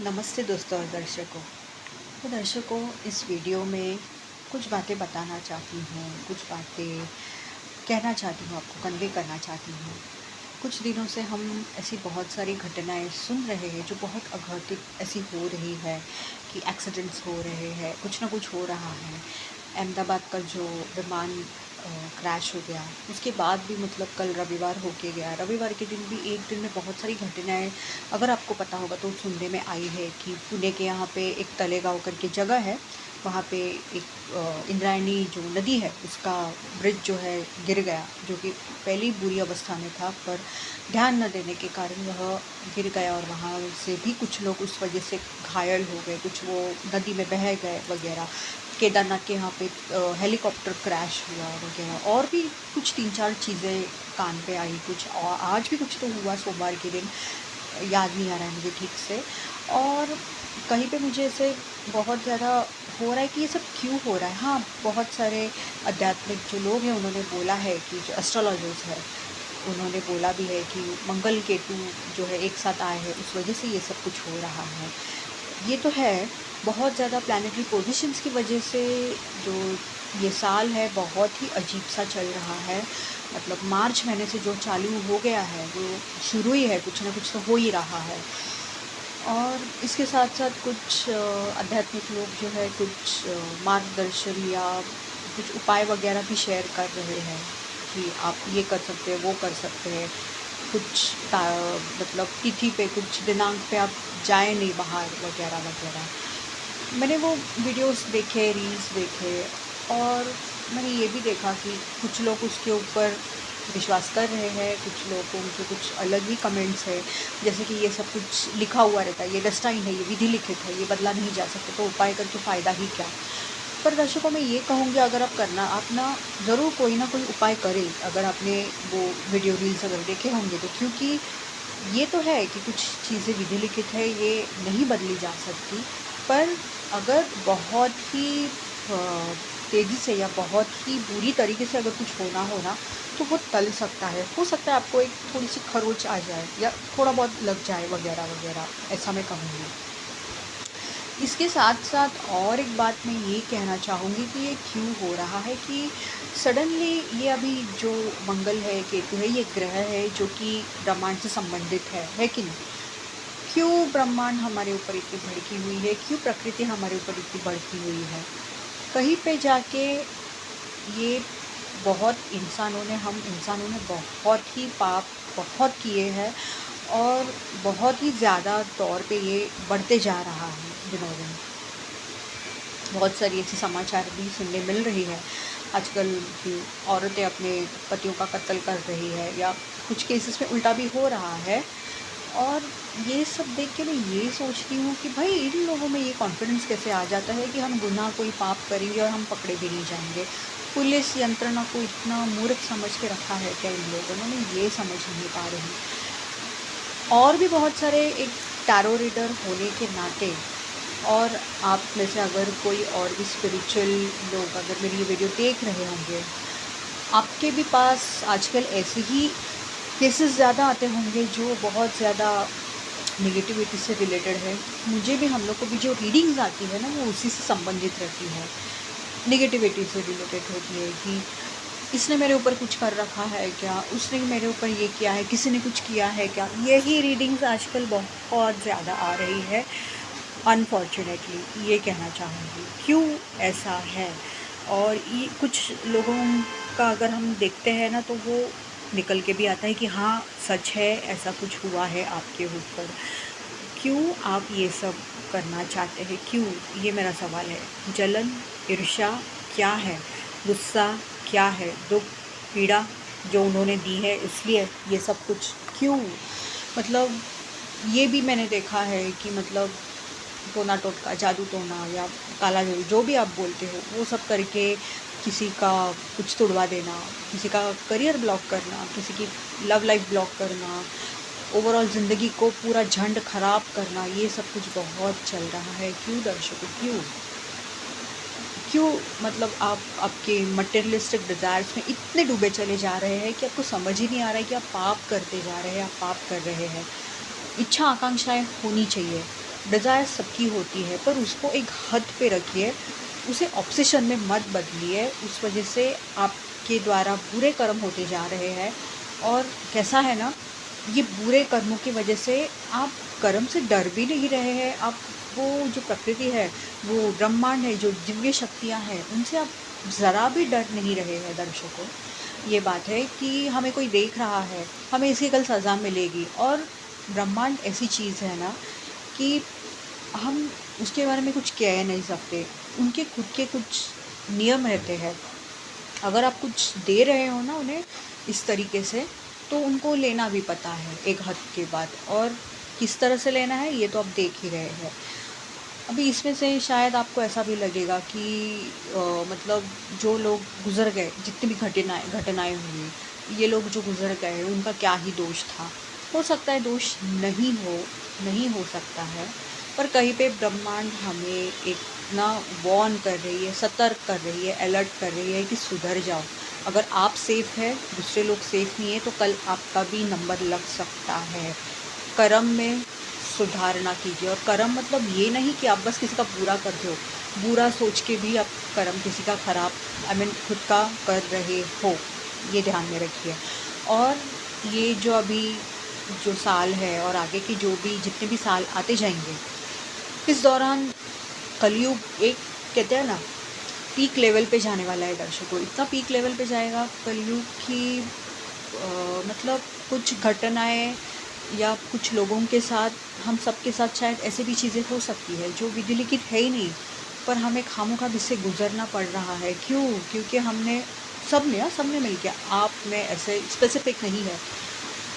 नमस्ते दोस्तों और दर्शकों। तो दर्शकों, इस वीडियो में कुछ बातें बताना चाहती हूँ, कुछ बातें कहना चाहती हूँ, आपको कन्वे करना चाहती हूँ। कुछ दिनों से हम ऐसी बहुत सारी घटनाएं सुन रहे हैं जो बहुत अघटित ऐसी हो रही है कि एक्सीडेंट्स हो रहे हैं, कुछ ना कुछ हो रहा है। अहमदाबाद का जो विमान क्रैश हो गया, उसके बाद भी मतलब कल रविवार हो के गया। रविवार के दिन भी एक दिन में बहुत सारी घटनाएं, अगर आपको पता होगा तो सुनने में आई है कि पुणे के यहाँ पे एक तलेगाँव करके जगह है, वहाँ पे एक इंद्रायणी जो नदी है उसका ब्रिज जो है गिर गया, जो कि पहली बुरी अवस्था में था, पर ध्यान न देने के कारण वह गिर गया और वहाँ से भी कुछ लोग उस वजह से घायल हो गए, कुछ वो नदी में बह गए वगैरह। केदारनाथ के यहाँ पे हेलीकॉप्टर क्रैश हुआ वगैरह, और भी कुछ 3-4 चीज़ें कान पे आई। कुछ और आज भी कुछ तो हुआ सोमवार के दिन, याद नहीं आ रहा है मुझे ठीक से। और कहीं पे मुझे ऐसे बहुत ज़्यादा हो रहा है कि ये सब क्यों हो रहा है। हाँ, बहुत सारे आध्यात्मिक जो लोग हैं उन्होंने बोला है कि जो एस्ट्रोलॉजर्स है उन्होंने बोला भी है कि मंगल केतु जो है एक साथ आए हैं, उस वजह से ये सब कुछ हो रहा है। ये तो है, बहुत ज़्यादा प्लैनेटरी पोजीशंस की वजह से जो ये साल है बहुत ही अजीब सा चल रहा है। मतलब मार्च महीने से जो चालू हो गया है वो शुरू ही है, कुछ ना कुछ तो हो ही रहा है। और इसके साथ साथ कुछ आध्यात्मिक लोग जो है कुछ मार्गदर्शन या कुछ उपाय वगैरह भी शेयर कर रहे हैं कि आप ये कर सकते हैं, वो कर सकते हैं। कुछ मतलब तिथि पे, कुछ दिनांक पे आप जाएं नहीं बाहर वगैरह वगैरह। मैंने वो वीडियोस देखे, रील्स देखे, और मैंने ये भी देखा कि कुछ लोग उसके ऊपर विश्वास कर रहे हैं, कुछ लोगों के कुछ अलग ही कमेंट्स है, जैसे कि ये सब कुछ लिखा हुआ रहता है, ये डेस्टाइन है, ये विधि लिखित है, ये बदला नहीं जा सकता, तो उपाय करके फ़ायदा ही क्या। पर दर्शकों, मैं ये कहूँगी, अगर आप करना, आप ना ज़रूर कोई ना कोई उपाय करें, अगर आपने वो वीडियो रील्स अगर देखे होंगे तो। क्योंकि ये तो है कि कुछ चीज़ें विधि लिखित है, ये नहीं बदली जा सकती। पर अगर बहुत ही तेज़ी से या बहुत ही बुरी तरीके से अगर कुछ होना हो ना, तो वो टल सकता है। हो सकता है आपको एक थोड़ी-सी खरोंच आ जाए या थोड़ा बहुत लग जाए वगैरह वगैरह, ऐसा मैं कहूँगी। इसके साथ साथ और एक बात मैं ये कहना चाहूँगी कि ये क्यों हो रहा है कि सडनली ये अभी जो मंगल है, केतु है, ये ग्रह है जो कि ब्रह्मांड से संबंधित है कि नहीं? क्यों ब्रह्मांड हमारे ऊपर इतनी भड़की हुई है, क्यों प्रकृति हमारे ऊपर इतनी भड़की हुई है? कहीं पे जाके ये बहुत हम इंसानों ने बहुत ही पाप बहुत किए हैं, और बहुत ही ज़्यादा तौर पे ये बढ़ते जा रहा है दिनों दिन। बहुत सारी ऐसी समाचार भी सुनने मिल रही है आजकल कि औरतें अपने पतियों का कत्ल कर रही है, या कुछ केसेस में उल्टा भी हो रहा है। और ये सब देख के मैं ये सोचती हूँ कि भाई, इन लोगों में ये कॉन्फिडेंस कैसे आ जाता है कि हम गुनाह कोई पाप करेंगे और हम पकड़े भी नहीं जाएंगे। पुलिस यंत्रणा को इतना मूर्ख समझ के रखा है क्या इन लोगों ने? मैं ये समझ नहीं पा रही। और भी बहुत सारे, एक टैरो रीडर होने के नाते, और आप में से अगर कोई और भी स्पिरिचुअल लोग अगर मेरी ये वीडियो देख रहे होंगे, आपके भी पास आजकल ऐसे ही केसेस ज़्यादा आते होंगे जो बहुत ज़्यादा नेगेटिविटी से रिलेटेड है। मुझे भी, हम लोग को भी जो रीडिंग्स आती है ना, वो उसी से संबंधित रहती है, नेगेटिविटी से रिलेटेड होती है कि इसने मेरे ऊपर कुछ कर रखा है क्या, उसने मेरे ऊपर ये किया है, किसी ने कुछ किया है क्या। यही रीडिंग्स आजकल बहुत ज़्यादा आ रही है, अनफॉर्चुनेटली ये कहना चाहूँगी। क्यों ऐसा है? और ये कुछ लोगों का अगर हम देखते हैं ना, तो वो निकल के भी आता है कि हाँ, सच है, ऐसा कुछ हुआ है आपके ऊपर। क्यों आप ये सब करना चाहते हैं? क्यों? ये मेरा सवाल है। जलन, ईर्ष्या क्या है? गुस्सा क्या है? दुःख, पीड़ा जो उन्होंने दी है, इसलिए ये सब कुछ क्यों? मतलब ये भी मैंने देखा है कि मतलब टोना टोटका, जादू टोना या काला जादू, जो भी आप बोलते हो, वो सब करके किसी का कुछ तुड़वा देना, किसी का करियर ब्लॉक करना, किसी की लव लाइफ ब्लॉक करना, ओवरऑल ज़िंदगी को पूरा झंड ख़राब करना, ये सब कुछ बहुत चल रहा है। क्यों दर्शकों, क्यों? क्यों? मतलब आप आपके मटेरियलिस्टिक डिज़ायर्स में इतने डूबे चले जा रहे हैं कि आपको समझ ही नहीं आ रहा है कि आप पाप करते जा रहे हैं, आप पाप कर रहे हैं। इच्छा आकांक्षाएं होनी चाहिए, डिज़ायर सबकी होती है, पर उसको एक हद पे रखिए, उसे ऑब्सेशन में मत बदलिए। उस वजह से आपके द्वारा बुरे कर्म होते जा रहे हैं। और कैसा है ना, ये बुरे कर्मों की वजह से आप कर्म से डर भी नहीं रहे हैं। आप वो जो प्रकृति है, वो ब्रह्मांड है, जो दिव्य शक्तियाँ हैं, उनसे आप ज़रा भी डर नहीं रहे हैं। दर्शकों, ये बात है कि हमें कोई देख रहा है, हमें इसकी कल सज़ा मिलेगी। और ब्रह्मांड ऐसी चीज़ है ना कि हम उसके बारे में कुछ कह नहीं सकते। उनके खुद के कुछ नियम रहते हैं। अगर आप कुछ दे रहे हो ना उन्हें इस तरीके से, तो उनको लेना भी पता है एक हद के बाद। और किस तरह से लेना है ये तो आप देख ही रहे हैं। अभी इसमें से शायद आपको ऐसा भी लगेगा कि मतलब जो लोग गुज़र गए, जितनी भी घटनाएँ हुई, ये लोग जो गुज़र गए उनका क्या ही दोष था। हो सकता है दोष नहीं हो सकता है, पर कहीं पे ब्रह्मांड हमें एक ना वार्न कर रही है, सतर्क कर रही है, अलर्ट कर रही है कि सुधर जाओ। अगर आप सेफ़ है, दूसरे लोग सेफ़ नहीं है, तो कल आपका भी नंबर लग सकता है। कर्म में सुधारना कीजिए। और कर्म मतलब ये नहीं कि आप बस किसी का बुरा करते हो, बुरा सोच के भी आप कर्म किसी का ख़राब खुद का कर रहे हो, ये ध्यान में रखिए। और ये जो अभी जो साल है और आगे के जो भी जितने भी साल आते जाएंगे, इस दौरान कलयुग एक, कहते हैं ना, पीक लेवल पे जाने वाला है। दर्शकों, इतना पीक लेवल पे जाएगा कलयुग की मतलब कुछ घटनाएं या कुछ लोगों के साथ, हम सबके साथ शायद ऐसी भी चीज़ें हो सकती है जो विधि लिखित है ही नहीं, पर हमें खामोखा इससे गुजरना पड़ रहा है। क्यों? क्योंकि हमने सबने मिल के, आप में ऐसे स्पेसिफिक नहीं है,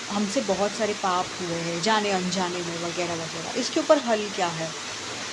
हमसे बहुत सारे पाप हुए हैं जाने अनजाने में वगैरह वगैरह। इसके ऊपर हल क्या है?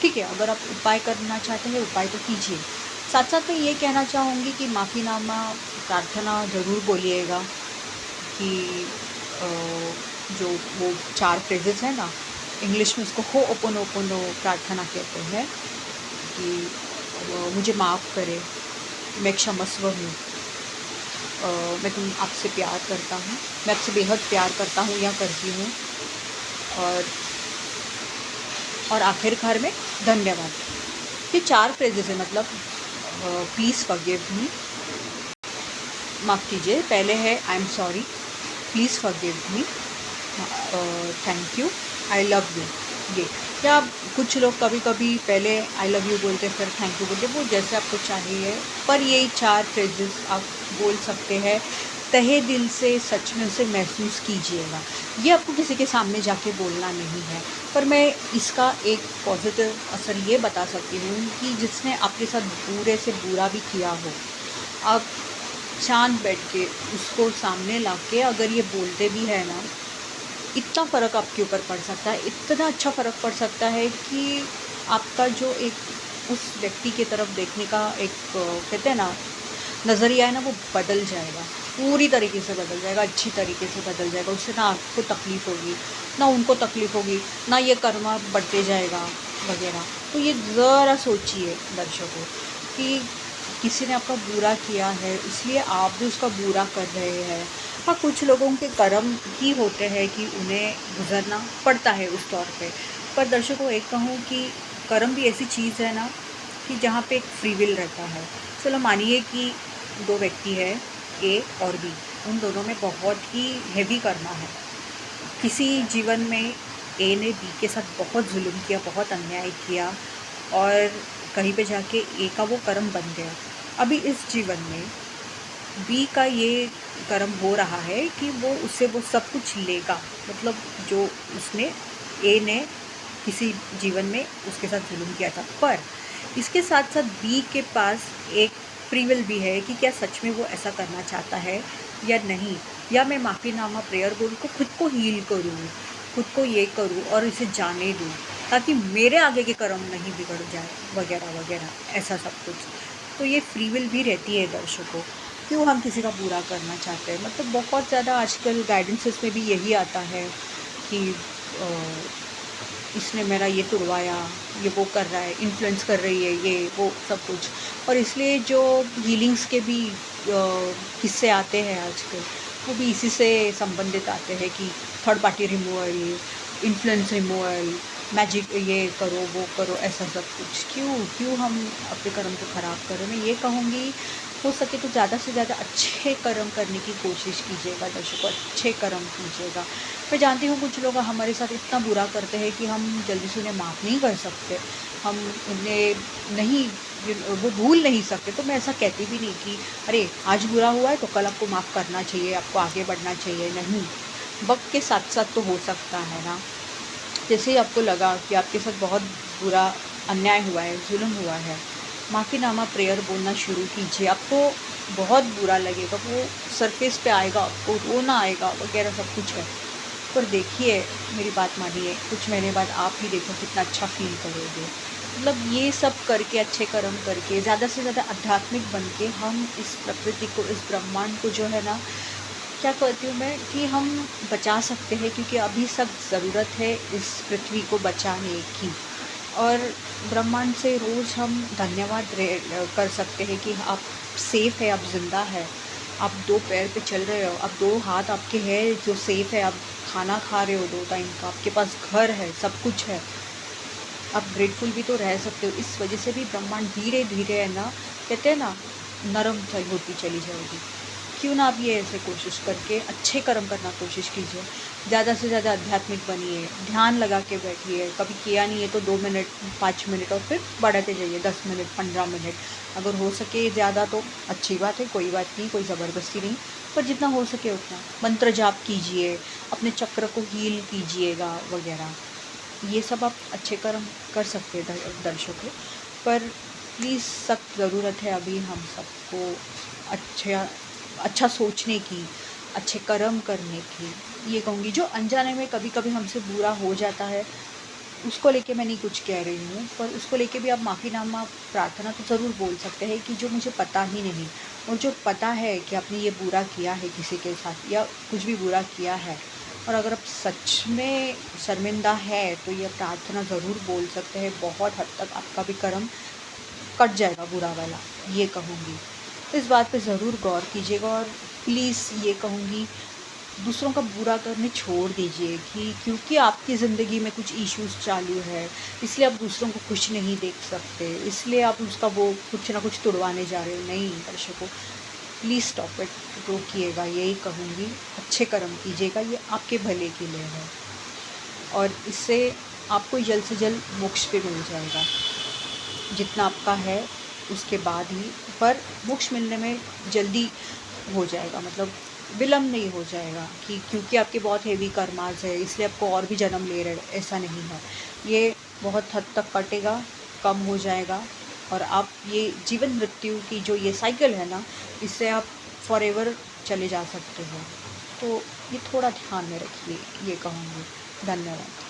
ठीक है, अगर आप उपाय करना चाहते हैं, उपाय तो कीजिए। साथ साथ मैं ये कहना चाहूँगी कि माफ़ीनामा प्रार्थना ज़रूर बोलिएगा कि अ, जो वो 4 फ्रेजेस हैं ना, इंग्लिश में उसको होओपोनोपोनो प्रार्थना कहते हैं कि मुझे माफ़ करे, मैं क्षमस्व हूँ, मैं आपसे प्यार करता हूँ, मैं आपसे बेहद प्यार करता हूँ या करती हूँ। और आखिरकार में धन्यवाद। ये 4 फ्रेजेस है। मतलब प्लीज़ फॉरगिव मी, माफ़ कीजिए। पहले है I am sorry, please forgive me, thank you, I love you. ये या कुछ लोग कभी कभी पहले आई लव यू बोलते फिर थैंक यू बोलते, वो जैसे आपको चाहिए। पर ये 4 फ्रेजेस आप बोल सकते हैं, तहे दिल से, सच में से महसूस कीजिएगा। ये आपको किसी के सामने जाके बोलना नहीं है, पर मैं इसका एक पॉजिटिव असर ये बता सकती हूँ कि जिसने आपके साथ बुरे से बुरा भी किया हो, आप शांत बैठ के उसको सामने ला के अगर ये बोलते भी है ना, इतना फ़र्क आपके ऊपर पड़ सकता है, इतना अच्छा फ़र्क पड़ सकता है कि आपका जो एक उस व्यक्ति की तरफ देखने का एक कहते हैं ना नज़रिया है ना, वो बदल जाएगा, पूरी तरीके से बदल जाएगा, अच्छी तरीके से बदल जाएगा। उससे ना आपको तकलीफ़ होगी, ना उनको तकलीफ़ होगी, ना ये कर्मा बढ़ते जाएगा वगैरह। तो ये ज़रा सोचिए दर्शकों कि किसी ने आपका बुरा किया है, इसलिए आप भी उसका बुरा कर रहे हैं। हाँ, कुछ लोगों के कर्म ही होते हैं कि उन्हें गुज़रना पड़ता है उस तौर पे। पर दर्शकों, एक कहूँ कि कर्म भी ऐसी चीज़ है ना कि जहाँ पे एक फ्री विल रहता है। चलो मानिए कि 2 व्यक्ति है, ए और बी, उन दोनों में बहुत ही हेवी कर्मा है। किसी जीवन में ए ने बी के साथ बहुत जुल्म किया, बहुत अन्याय किया, और कहीं पे जाके ए का वो कर्म बन गया। अभी इस जीवन में बी का ये कर्म हो रहा है कि वो उससे वो सब कुछ लेगा। मतलब जो उसने ए ने किसी जीवन में उसके साथ जुल्म किया था, पर इसके साथ साथ बी के पास एक फ्री विल भी है कि क्या सच में वो ऐसा करना चाहता है या नहीं, या मैं माफ़ीनामा प्रेयर बोल को खुद को हील करूँ, खुद को ये करूँ और इसे जाने दूँ ताकि मेरे आगे के कर्म नहीं बिगड़ जाए वगैरह वगैरह, ऐसा सब कुछ। तो ये फ्री विल भी रहती है दर्शकों। क्यों हम किसी का बुरा करना चाहते हैं? मतलब बहुत ज़्यादा आजकल गाइडेंसेस में भी यही आता है कि इसने मेरा ये तुड़वाया, ये वो कर रहा है, इन्फ्लुएंस कर रही है, ये वो सब कुछ। और इसलिए जो हीलिंग्स के भी किस्से आते हैं आजकल, वो भी इसी से संबंधित आते हैं कि third party removal, influence removal, magic ये करो वो करो, ऐसा सब कुछ क्यों क्यों हम अपने कर्म को ख़राब करें। मैं ये कहूँगी, हो सके तो ज़्यादा से ज़्यादा अच्छे कर्म करने की कोशिश कीजिएगा दर्शकों, अच्छे कर्म कीजिएगा। मैं जानती हूँ कुछ लोग हमारे साथ इतना बुरा करते हैं कि हम जल्दी से उन्हें माफ़ नहीं कर सकते, हम उन्हें नहीं, वो भूल नहीं सकते। तो मैं ऐसा कहती भी नहीं कि अरे आज बुरा हुआ है तो कल आपको माफ़ करना चाहिए, आपको आगे बढ़ना चाहिए, नहीं। वक्त के साथ साथ तो हो सकता है ना। जैसे ही आपको लगा कि आपके साथ बहुत बुरा अन्याय हुआ है, जुल्म हुआ है, माफ़ीनामा प्रेयर बोलना शुरू कीजिए। आपको बहुत बुरा लगेगा, वो सरफेस पे आएगा, आपको रोना आएगा वगैरह सब कुछ है। पर देखिए, मेरी बात मानिए, कुछ महीने बाद आप ही देखो कितना अच्छा फ़ील करोगे। मतलब ये सब करके, अच्छे कर्म करके, ज़्यादा से ज़्यादा आध्यात्मिक बन के हम इस प्रकृति को, इस ब्रह्मांड को जो है ना, क्या कहती हूँ मैं कि हम बचा सकते हैं, क्योंकि अभी सब ज़रूरत है इस पृथ्वी को बचाने की। और ब्रह्मांड से रोज़ हम धन्यवाद कर सकते हैं कि आप सेफ़ है, आप ज़िंदा है, आप 2 पैर पे चल रहे हो, आप 2 हाथ आपके हैं जो सेफ़ है, आप खाना खा रहे हो 2 टाइम का, आपके पास घर है, सब कुछ है। आप ग्रेटफुल भी तो रह सकते हो। इस वजह से भी ब्रह्मांड धीरे-धीरे है ना, कहते हैं ना, नरम होती चली जाएगी। क्यों ना आप ये ऐसे कोशिश करके अच्छे कर्म करना कोशिश कीजिए। ज़्यादा से ज़्यादा आध्यात्मिक बनिए, ध्यान लगा के बैठिए। कभी किया नहीं है तो 2 मिनट, 5 मिनट और फिर बढ़ाते जाइए, 10 मिनट, 15 मिनट। अगर हो सके ज़्यादा तो अच्छी बात है, कोई बात नहीं, कोई ज़बरदस्ती नहीं। पर जितना हो सके उतना। मंत्र जाप कीजिए, अपने चक्र को हील कीजिएगा वगैरह। ये सब आप अच्छे कर्म कर सकते हैं दर्शकों। पर प्लीज़ सख्त ज़रूरत है अभी हम सबको अच्छा अच्छा सोचने की, अच्छे कर्म करने की। ये कहूँगी, जो अनजाने में कभी-कभी हमसे बुरा हो जाता है, उसको लेके मैं नहीं कुछ कह रही हूँ, पर उसको लेके भी आप माफ़ीनामा प्रार्थना तो ज़रूर बोल सकते हैं कि जो मुझे पता ही नहीं, और जो पता है कि आपने ये बुरा किया है किसी के साथ या कुछ भी बुरा किया है, और अगर आप सच में शर्मिंदा है तो ये प्रार्थना ज़रूर बोल सकते हैं। बहुत हद तक आपका भी कर्म कट जाएगा बुरा वाला, ये कहूँगी। इस बात पे ज़रूर गौर कीजिएगा। और प्लीज़ ये कहूँगी, दूसरों का बुरा करने छोड़ दीजिए कि क्योंकि आपकी ज़िंदगी में कुछ इश्यूज़ चालू है, इसलिए आप दूसरों को खुश नहीं देख सकते, इसलिए आप उसका वो कुछ ना कुछ तुड़वाने जा रहे हो। नहीं दर्शकों, प्लीज़ स्टॉप इट, रोकिएगा, यही कहूँगी। अच्छे कर्म कीजिएगा, ये आपके भले के लिए है, और इससे आपको जल्द से जल्द मोक्ष भी मिल जाएगा। जितना आपका है उसके बाद ही, पर मोक्ष मिलने में जल्दी हो जाएगा, मतलब विलम्ब नहीं हो जाएगा कि क्योंकि आपके बहुत हेवी कर्मास है इसलिए आपको और भी जन्म ले रहे, ऐसा नहीं है। ये बहुत हद तक कटेगा, कम हो जाएगा, और आप ये जीवन मृत्यु की जो ये साइकिल है ना, इससे आप फॉरएवर चले जा सकते हो। तो ये थोड़ा ध्यान में रखिए, ये कहूँगी। धन्यवाद।